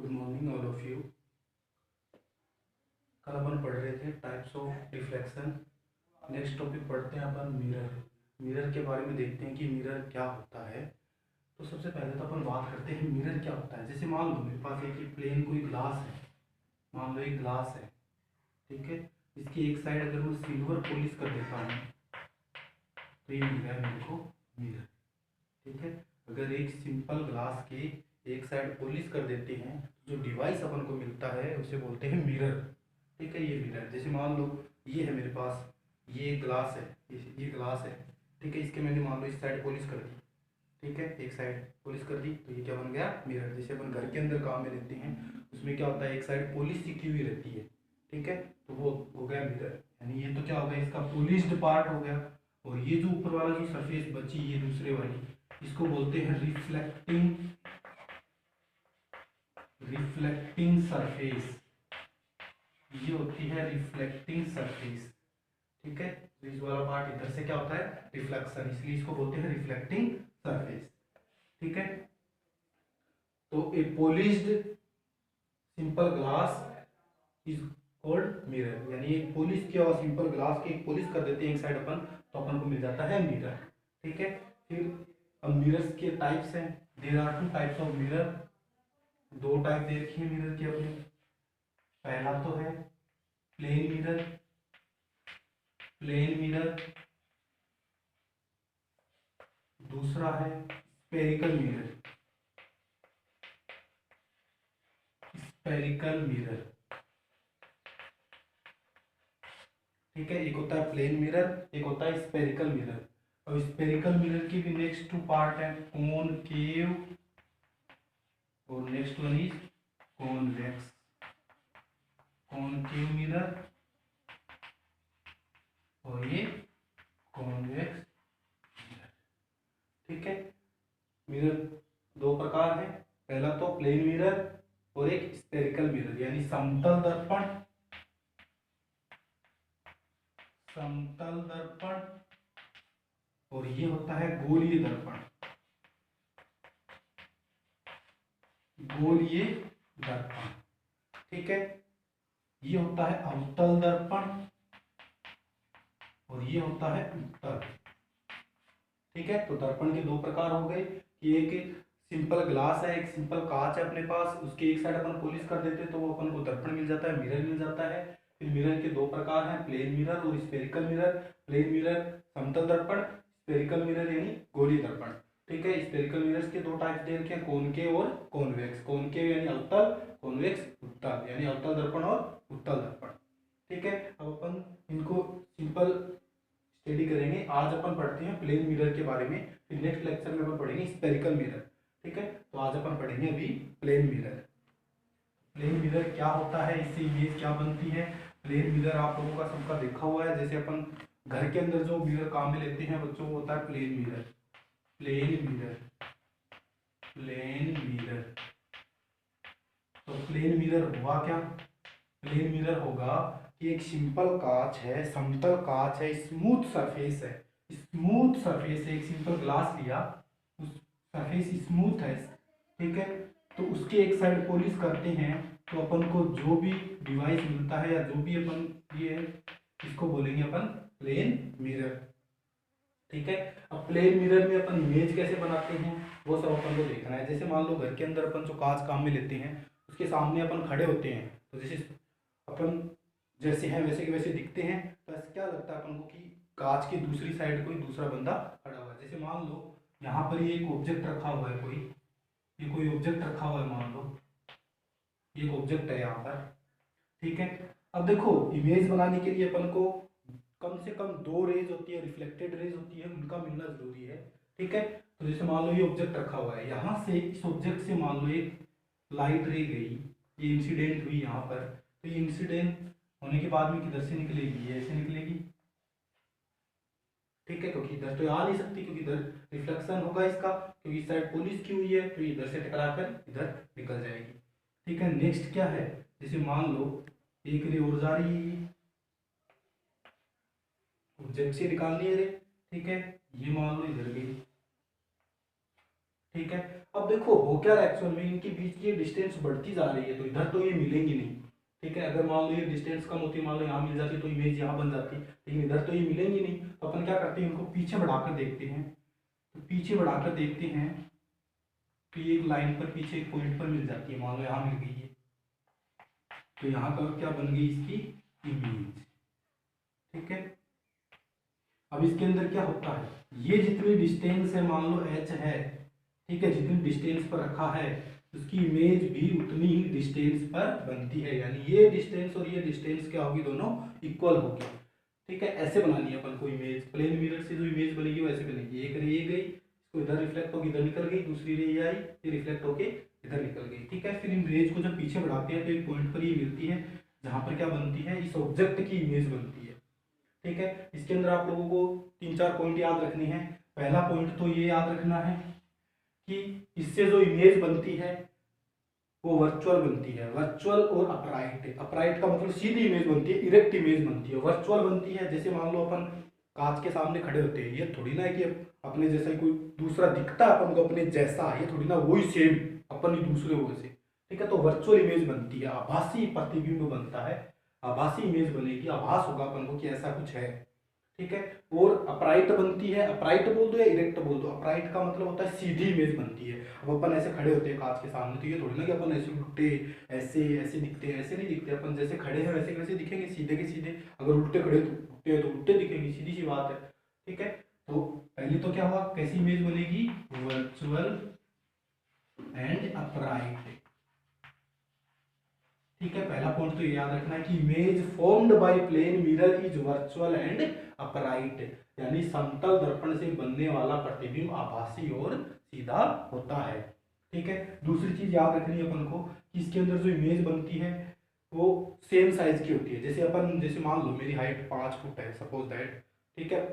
Good morning all of you. कल अपन पढ़ रहे थे types of reflection. Next topic पढ़ते हैं अपन मिरर। मिरर के बारे में देखते हैं कि मिरर क्या होता है। तो सबसे पहले तो अपन बात करते हैं मिरर क्या होता है। जैसे मान लो मेरे पास एक ही प्लेन कोई ग्लास है, मान लो एक ग्लास है, ठीक है। इसकी एक साइड अगर मैं सिल्वर पॉलिश कर देता हूँ तो ये मिल गया मेरे को मिरर, ठीक है। अगर एक सिंपल ग्लास के एक साइड पॉलिश कर देते हैं तो जो डिवाइस अपन को मिलता है उसे बोलते हैं मिरर, ठीक है। ये मिरर जैसे मान लो ये है मेरे पास, ये एक ग्लास है, ये ग्लास है, ठीक है। इसके मैंने मान लो इस साइड पॉलिश कर दी, ठीक है, एक साइड पॉलिश कर दी तो ये क्या बन गया मिरर। जैसे अपन घर के अंदर काम में लेते हैं उसमें क्या होता है, एक साइड पॉलिश सीखी हुई रहती है, ठीक है, तो वो हो गया मिरर। यानी ये तो क्या हो गया, इसका पॉलिश्ड पार्ट हो गया। और ये जो ऊपर वाला जो सरफेस बची ये दूसरे वाली, इसको बोलते हैं रिफ्लेक्टिंग, रिफ्लेक्टिंग सरफेस। ये होती है रिफ्लेक्टिंग सरफेस, ठीक है। तो इस वाला पार्ट इधर से क्या होता है रिफ्लेक्शन, इसलिए इसको बोलते हैं रिफ्लेक्टिंग सरफेस, ठीक है। तो a polished simple glass is called mirror. यानी एक पॉलिश किया हुआ सिंपल ग्लास के एक पॉलिश कर देते हैं एक साइड अपन, तो अपन को मिल जाता है मिरर, ठीक है। फिर अब मिरर्स के टाइप्स हैं। There are two types of mirror. दो टाइप दे रखी है मिरर के अपने। पहला तो है प्लेन मिरर, प्लेन मिरर। दूसरा है स्पेरिकल मिरर, स्पेरिकल मिरर, ठीक है। एक होता है प्लेन मिरर, एक होता है स्पेरिकल मिरर। अब स्पेरिकल मिरर की भी नेक्स्ट टू पार्ट है, कॉनकेव और next one is convex. Concave mirror और ये कॉन्वेक्स मिरर, ठीक है। मिरर दो प्रकार है, पहला तो प्लेन मिरर और एक स्पेरिकल मिरर। यानी समतल दर्पण, समतल दर्पण, और ये होता है गोलीय दर्पण, गोलीय दर्पण, ठीक है। ये होता है अवतल दर्पण और ये होता है उत्तल, ठीक है। तो दर्पण के दो प्रकार हो गए कि एक सिंपल ग्लास है, एक सिंपल कांच है अपने पास, उसके एक साइड अपन पॉलिश कर देते हैं तो वो अपन को दर्पण मिल जाता है, मिरर मिल जाता है। फिर मिरर के दो प्रकार हैं, प्लेन मिरर और स्पेरिकल मिरर। प्लेन मिरर समतल दर्पण, स्पेरिकल मिरर यानी गोलीय दर्पण, ठीक है। स्पेरिकल मिरर्स के दो टाइप दे रखे हैं, कॉनकेव और कॉन्वेक्स। कॉनकेव यानी अवतल, कॉन्वेक्स उत्तल, यानी अवतल दर्पण और उत्तल दर्पण, ठीक है। अब अपन इनको सिंपल स्टडी करेंगे। आज अपन पढ़ते हैं प्लेन मिरर के बारे में, फिर नेक्स्ट लेक्चर में अपन पढ़ेंगे स्पेरिकल मिरर, ठीक है। तो आज अपन पढ़ेंगे अभी प्लेन मिरर। प्लेन मिरर क्या होता है, इससे इमेज क्या बनती है। प्लेन मिरर आप लोगों का सबका देखा हुआ है। जैसे अपन घर के अंदर जो मिरर काम में लेते हैं बच्चों, वो होता है plane mirror, plane mirror, plane mirror. तो प्लेन मिरर हुआ क्या, प्लेन मिरर होगा कि एक सिंपल कांच है, समतल कांच है, स्मूथ सरफेस है, स्मूथ सरफेस है। एक सिंपल ग्लास लिया, उस सरफेस स्मूथ है, ठीक है। तो उसके एक साइड पॉलिश करते हैं तो अपन को जो भी डिवाइस मिलता है या जो भी अपन ये इसको बोलेंगे अपन प्लेन मिरर, ठीक है। अब प्लेन मिरर में अपन इमेज कैसे बनाते हैं वो सब अपन को देखना है। जैसे मान लो घर के अंदर अपन जो कांच काम में लेते हैं उसके सामने अपन खड़े होते हैं, तो जैसे अपन जैसे हैं वैसे के वैसे दिखते हैं, तो ऐसे क्या लगता है अपन को कि कांच की दूसरी साइड कोई दूसरा बंदा खड़ा हुआ है। जैसे मान लो यहाँ पर ये एक ऑब्जेक्ट रखा हुआ है, कोई ये कोई ऑब्जेक्ट रखा हुआ है, मान लो ये एक ऑब्जेक्ट है यहाँ पर, ठीक है। अब देखो इमेज बनाने के लिए अपन को कम से कम दो रेज होती है, रिफ्लेक्टेड रेज होती है, उनका मिलना जरूरी है, ठीक है। तो जैसे मान लो ये ऑब्जेक्ट रखा हुआ है, यहाँ से इस ऑब्जेक्ट से मान लो एक लाइट रे गई, ये इंसिडेंट हुई यहाँ पर, तो ये इंसिडेंट होने के बाद में किधर से निकलेगी, ये ऐसे निकलेगी, ठीक है। क्योंकि इधर तो आ नहीं सकती क्योंकि इधर रिफ्लेक्शन होगा इसका, क्योंकि इस साइड पॉलिश की हुई है तो इधर से टकरा कर इधर निकल जाएगी, ठीक है। नेक्स्ट क्या है, जैसे मान लो एक रे और जा रही है, ऑब्जेक्ट से निकालनी है रे, ठीक है। ये मान लो इधर गई, ठीक है। अब देखो हो क्या रहा है एक्चुअल में, इनके बीच की डिस्टेंस बढ़ती जा रही है, तो इधर तो ये मिलेंगी नहीं। ठीक है, अगर मान लो ये डिस्टेंस कम होती, मान लो यहाँ मिल जाती तो इमेज यहाँ बन जाती, लेकिन इधर तो ये मिलेंगी नहीं। तो अपन क्या करते हैं, इनको पीछे बढ़ाकर देखते हैं। तो पीछे बढ़ाकर देखते हैं तो ये एक लाइन पर पीछे एक पॉइंट पर मिल जाती है, मान लो यहाँ मिल गई है। तो यहाँ का क्या बन गई इसकी इमेज। ठीक है, अब इसके अंदर क्या होता है, ये जितनी डिस्टेंस है मान लो एच है, ठीक है, जितनी डिस्टेंस पर रखा है उसकी इमेज भी उतनी ही डिस्टेंस पर बनती है, यानी ये डिस्टेंस और ये डिस्टेंस क्या होगी, दोनों इक्वल होगी। ठीक है, ऐसे बनानी है अपन को इमेज, प्लेन मिरर से जो इमेज बनेगी वैसे बनेगी। एक रे ये गई, इसको इधर रिफ्लेक्ट होकर इधर निकल गई, दूसरी रे ये आई, ये रिफ्लेक्ट होके इधर निकल गई। ठीक है, फिर इन रेज को जब पीछे बढ़ाते हैं तो एक पॉइंट पर ये मिलती है, जहां पर क्या बनती है, इस ऑब्जेक्ट की इमेज बनती है। ठीक है, इसके अंदर आप लोगों को 3-4 पॉइंट याद रखने हैं। पहला पॉइंट तो ये याद रखना है कि इससे जो इमेज बनती है वो वर्चुअल बनती है। वर्चुअल और अपराइट, अपराइट का मतलब सीधी इमेज बनती है, इरेक्ट इमेज बनती है। वर्चुअल बनती है जैसे मान लो अपन कांच के सामने खड़े होते हैं, ये थोड़ी ना है कि अपने जैसा कोई दूसरा दिखता है अपन को अपने जैसा, ये थोड़ी ना वही सेम अपन ही दूसरे वो से। ठीक है, तो वर्चुअल इमेज बनती है, आभासी प्रतिबिंब बनता है, आभासी इमेज बनेगी, आभास होगा अपन को कि ऐसा कुछ है। ठीक है, और अपराइट बनती है, अपराइट बोल दो या इरेक्ट बोल दो, अपराइट का मतलब होता है सीधी इमेज बनती है। अब अपन ऐसे खड़े होते हैं कांच के सामने, तो ये थोड़ी ना कि अपन ऐसे उल्टे ऐसे ऐसे दिखते हैं, ऐसे नहीं दिखते। अपन जैसे खड़े हैं वैसे कैसे दिखेंगे, सीधे के सीधे। अगर उल्टे खड़े तो उल्टे हैं तो उल्टे दिखेंगे, सीधी सी बात है। ठीक है, तो पहले तो क्या हुआ, कैसी इमेज बनेगी, वर्चुअल एंड अपराइट। ठीक है, पहला पॉइंट तो ये याद रखना है कि image formed by plane mirror is virtual and upright, यानी समतल दर्पण से बनने वाला प्रतिबिंब आभासी और सीधा होता है। ठीक है, दूसरी चीज याद रखनी है अपन को कि इसके अंदर जो इमेज बनती है वो सेम साइज की होती है। जैसे अपन, जैसे मान लो मेरी हाइट 5 फुट है, सपोज दैट। ठीक है,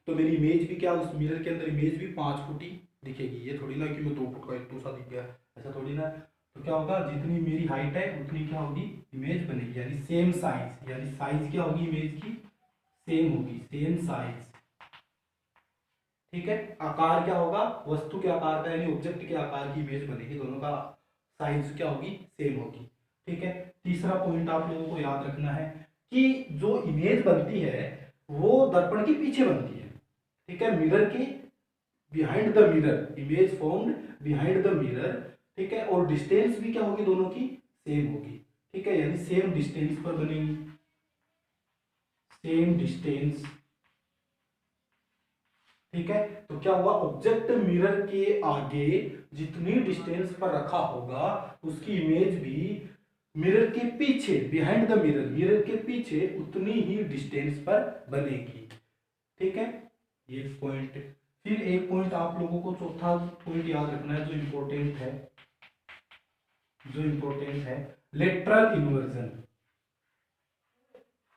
तो मेरी इमेज भी क्या, उस मिरर के अंदर इमेज भी 5 फुट ही दिखेगी। ये थोड़ी ना कि मैं 2 फुट का एक सा दिख गया, ऐसा थोड़ी ना। तो क्या होगा, जितनी मेरी हाइट है उतनी क्या होगी, इमेज बनेगी, यानी सेम साइज, यानी साइज क्या होगी इमेज की, सेम होगी, सेम साइज। ठीक है, आकार क्या होगा, वस्तु के आकार का यानी ऑब्जेक्ट के आकार की इमेज बनेगी, दोनों का साइज क्या होगी, सेम होगी। ठीक है, तीसरा पॉइंट आप लोगों को याद रखना है कि जो इमेज बनती है वो दर्पण के पीछे बनती है। ठीक है, मिरर की behind the mirror, image formed behind the mirror. ठीक है, और डिस्टेंस भी क्या होगी, दोनों की सेम होगी। ठीक है, यानी सेम डिस्टेंस पर बनेगी, सेम डिस्टेंस। ठीक है, तो क्या हुआ, ऑब्जेक्ट मिरर के आगे जितनी डिस्टेंस पर रखा होगा उसकी इमेज भी मिरर के पीछे, बिहाइंड द मिरर, मिरर के पीछे उतनी ही डिस्टेंस पर बनेगी। ठीक है, ये पॉइंट। फिर एक पॉइंट आप लोगों को चौथा पॉइंट याद रखना है जो इंपॉर्टेंट है, जो इंपॉर्टेंट है, लेटरल इन्वर्जन,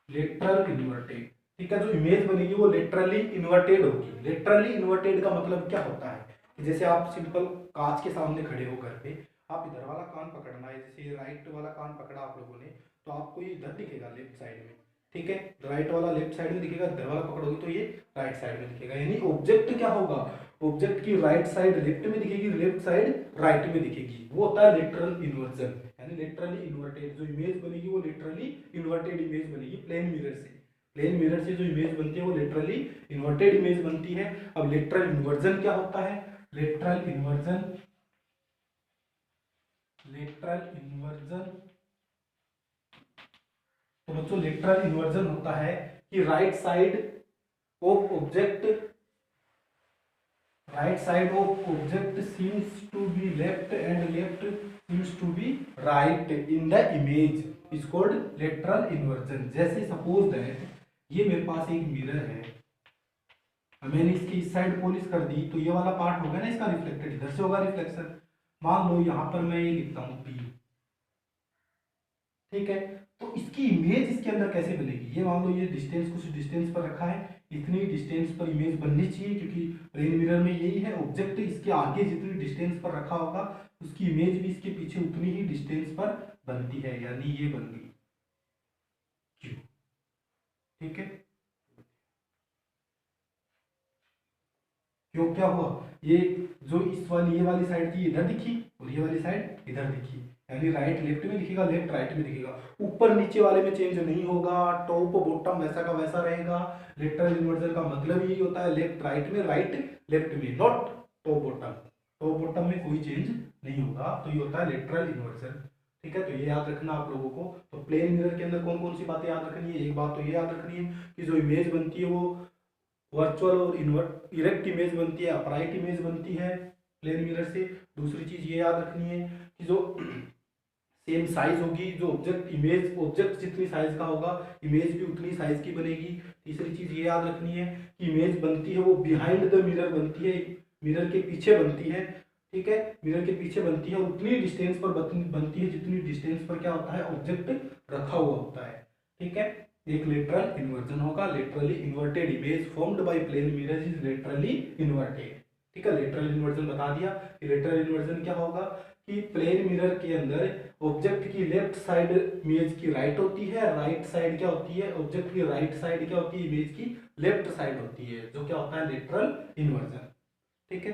लेटरल इन्वर्टेड। ठीक है, जो इमेज बनेगी वो लेटरली इन्वर्टेड होगी। लेटरली इन्वर्टेड का मतलब क्या होता है कि जैसे आप सिंपल कांच के सामने खड़े हो घर पे, आप इधर वाला कान पकड़ना है, जैसे ये राइट वाला कान पकड़ा आप लोगों ने, तो आपको ये इधर दिखेगा लेफ्ट साइड में। ठीक है, राइट वाला लेफ्ट साइड में दिखेगा, इधर वाला पकड़ोगे तो ये राइट साइड में दिखेगा। यानी ऑब्जेक्ट क्या होगा, ऑब्जेक्ट की राइट साइड लेफ्ट में दिखेगी, लेफ्ट साइड राइट में दिखेगी, वो होता है लेटरल इन्वर्जन। यानी लिटरली इन्वर्टेड जो इमेज बनेगी वो लिटरली इन्वर्टेड इमेज बनेगी प्लेन मिरर से। प्लेन मिरर से जो इमेज बनती है वो लिटरली इन्वर्टेड इमेज बनती है। अब लेटरल इन्वर्जन क्या होता है, लेटरल इन्वर्जन, लेटरल इन्वर्जन, तो बच्चों लेटरल इन्वर्जन होता है कि right side of object, right side of object seems to be left and left seems to be right in the image is called lateral inversion। जैसे suppose that ये मेरे पास एक mirror है, मैंने इसकी इस साइड पॉलिश कर दी, तो ये वाला पार्ट होगा ना इसका रिफ्लेक्टेड, इधर से होगा रिफ्लेक्शन। मान लो यहां पर मैं ये लिखता हूं पी। ठीक है, तो इसकी इमेज इसके अंदर कैसे बनेगी, ये मान लो ये डिस्टेंस कुछ डिस्टेंस पर रखा है, इतनी डिस्टेंस पर इमेज बननी चाहिए, क्योंकि प्लेन मिरर में यही है, ऑब्जेक्ट इसके आगे जितनी डिस्टेंस पर रखा होगा उसकी इमेज भी इसके पीछे उतनी ही डिस्टेंस पर बनती है, यानी ये बन गई क्यू। ठीक है, क्यों क्या हुआ, ये जो इस वाली ये वाली साइड थी इधर दिखी और ये वाली साइड इधर दिखी, यानी राइट लेफ्ट में दिखेगा, लेफ्ट राइट में दिखेगा, ऊपर नीचे वाले में चेंज नहीं होगा, टॉप बॉटम वैसा का वैसा रहेगा। लेटरल इन्वर्जन का मतलब यही होता है लेफ्ट राइट में, राइट लेफ्ट में, not top bottom. Top bottom में कोई चेंज नहीं होगा, तो ये होता है लेटरल इन्वर्जन। ठीक है, तो ये याद रखना आप लोगों को। तो प्लेन मिरर के अंदर कौन कौन सी बातें याद रखनी है, एक बात तो ये याद रखनी है कि जो इमेज बनती है वो वर्चुअल और इरेक्ट इमेज बनती है, अपराइट इमेज बनती है प्लेन मिरर से। दूसरी चीज ये याद रखनी है कि जो सेम साइज होगी, जो ऑब्जेक्ट इमेज ऑब्जेक्ट जितनी साइज का होगा इमेज भी उतनी साइज की बनेगी। तीसरी चीज ये याद रखनी है कि इमेज बनती है वो बिहाइंड द मिरर बनती है, मिरर के पीछे बनती है। ठीक है, मिरर के पीछे बनती है और उतनी डिस्टेंस पर बनती है जितनी डिस्टेंस पर क्या होता है, ऑब्जेक्ट रखा हुआ होता है। ठीक है, एक लेटरल इन्वर्जन होगा, laterally inverted image formed by plane mirror is laterally inverted. ठीक है, लेटरल इन्वर्जन बता दिया कि लेटरल इन्वर्जन क्या होगा कि प्लेन मिरर के अंदर ऑब्जेक्ट की लेफ्ट साइड इमेज की राइट होती है, राइट साइड क्या होती है, ऑब्जेक्ट की राइट साइड क्या होती है, इमेज की लेफ्ट साइड होती है, जो क्या होता है लेटरल इन्वर्जन। ठीक है,